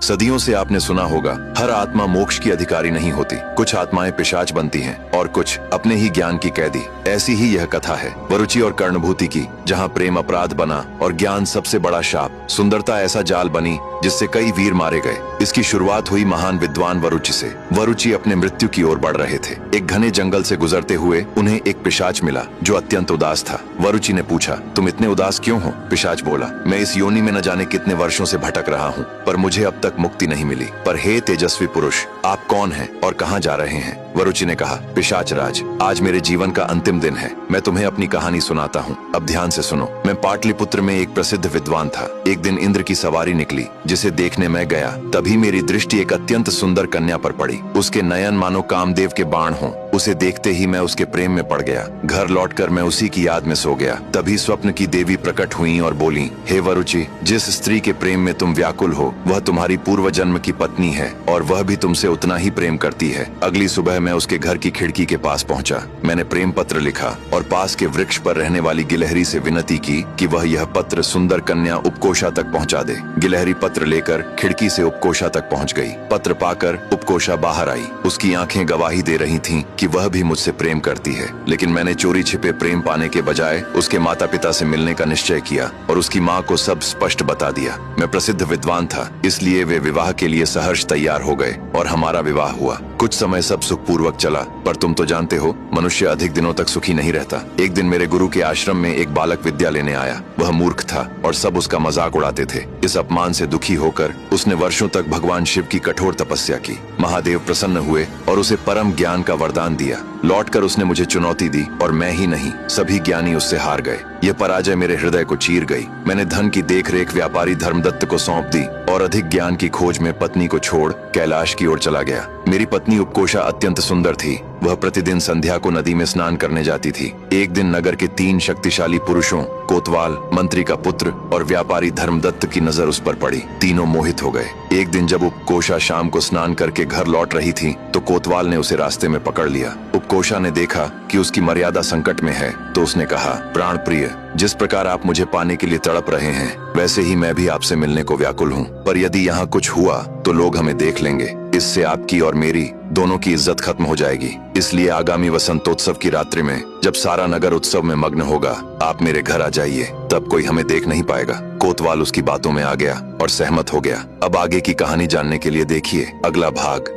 सदियों से आपने सुना होगा, हर आत्मा मोक्ष की अधिकारी नहीं होती। कुछ आत्माएं पिशाच बनती हैं और कुछ अपने ही ज्ञान की कैदी। ऐसी ही यह कथा है वरुचि और कर्णभूति की, जहाँ प्रेम अपराध बना और ज्ञान सबसे बड़ा शाप, सुंदरता ऐसा जाल बनी जिससे कई वीर मारे गए। इसकी शुरुआत हुई महान विद्वान वरुचि से। वरुचि अपने मृत्यु की ओर बढ़ रहे थे। एक घने जंगल से गुजरते हुए उन्हें एक पिशाच मिला जो अत्यंत उदास था। वरुचि ने पूछा, तुम इतने उदास क्यों हो? पिशाच बोला, मैं इस योनि में न जाने कितने वर्षों से भटक रहा हूँ, पर मुझे अब तक मुक्ति नहीं मिली। पर हे तेजस्वी पुरुष, आप कौन हैं और कहाँ जा रहे हैं? वरुचि ने कहा, पिशाच राज, आज मेरे जीवन का अंतिम दिन है। मैं तुम्हें अपनी कहानी सुनाता हूँ, अब ध्यान से सुनो। मैं पाटलिपुत्र में एक प्रसिद्ध विद्वान था। एक दिन इंद्र की सवारी निकली, जिसे देखने मैं गया। तभी मेरी दृष्टि एक अत्यंत सुंदर कन्या पर पड़ी। उसके नयन मानो कामदेव के बाण हों। उसे देखते ही मैं उसके प्रेम में पड़ गया। घर लौटकर मैं उसी की याद में सो गया। तभी स्वप्न की देवी प्रकट हुई और बोली, हे वरुचि, जिस स्त्री के प्रेम में तुम व्याकुल हो वह तुम्हारी पूर्व जन्म की पत्नी है और वह भी तुमसे उतना ही प्रेम करती है। अगली सुबह मैं उसके घर की खिड़की के पास पहुंचा। मैंने प्रेम पत्र लिखा और पास के वृक्ष पर रहने वाली गिलहरी से विनती की कि वह यह पत्र सुंदर कन्या उपकोषा तक पहुंचा दे। गिलहरी पत्र लेकर खिड़की से उपकोषा तक पहुंच गई। पत्र पाकर उपकोषा बाहर आई। उसकी आंखें गवाही दे रही थीं कि वह भी मुझसे प्रेम करती है। लेकिन मैंने चोरी छिपे प्रेम पाने के बजाय उसके माता पिता से मिलने का निश्चय किया और उसकी माँ को सब स्पष्ट बता दिया। मैं प्रसिद्ध विद्वान था, इसलिए वे विवाह के लिए सहर्ष तैयार हो गए और हमारा विवाह हुआ। कुछ समय सब सुखपूर्वक चला, पर तुम तो जानते हो, मनुष्य अधिक दिनों तक सुखी नहीं रहता। एक दिन मेरे गुरु के आश्रम में एक बालक विद्या लेने आया। वह मूर्ख था और सब उसका मजाक उड़ाते थे। इस अपमान से दुखी होकर उसने वर्षों तक भगवान शिव की कठोर तपस्या की। महादेव प्रसन्न हुए और उसे परम ज्ञान का वरदान दिया। लौटकर उसने मुझे चुनौती दी और मैं ही नहीं, सभी ज्ञानी उससे हार गए। यह पराजय मेरे हृदय को चीर गई। मैंने धन की देखरेख व्यापारी धर्मदत्त को सौंप दी और अधिक ज्ञान की खोज में पत्नी को छोड़ कैलाश की ओर चला गया। मेरी पत्नी उपकोषा अत्यंत सुंदर थी। वह प्रतिदिन संध्या को नदी में स्नान करने जाती थी। एक दिन नगर के 3 शक्तिशाली पुरुषों, कोतवाल, मंत्री का पुत्र और व्यापारी धर्मदत्त की नजर उस पर पड़ी। तीनों मोहित हो गए। एक दिन जब उपकोषा शाम को स्नान करके घर लौट रही थी तो कोतवाल ने उसे रास्ते में पकड़ लिया। उपकोषा ने देखा कि उसकी मर्यादा संकट में है तो उसने कहा, प्राण प्रिय, जिस प्रकार आप मुझे पाने के लिए तड़प रहे हैं वैसे ही मैं भी आपसे मिलने को व्याकुल हूँ, पर यदि यहाँ कुछ हुआ तो लोग हमें देख लेंगे। इससे आपकी और मेरी दोनों की इज्जत खत्म हो जाएगी। इसलिए आगामी वसंतोत्सव की रात्रि में जब सारा नगर उत्सव में मग्न होगा, आप मेरे घर आ जाइए, तब कोई हमें देख नहीं पाएगा। कोतवाल उसकी बातों में आ गया और सहमत हो गया। अब आगे की कहानी जानने के लिए देखिए अगला भाग।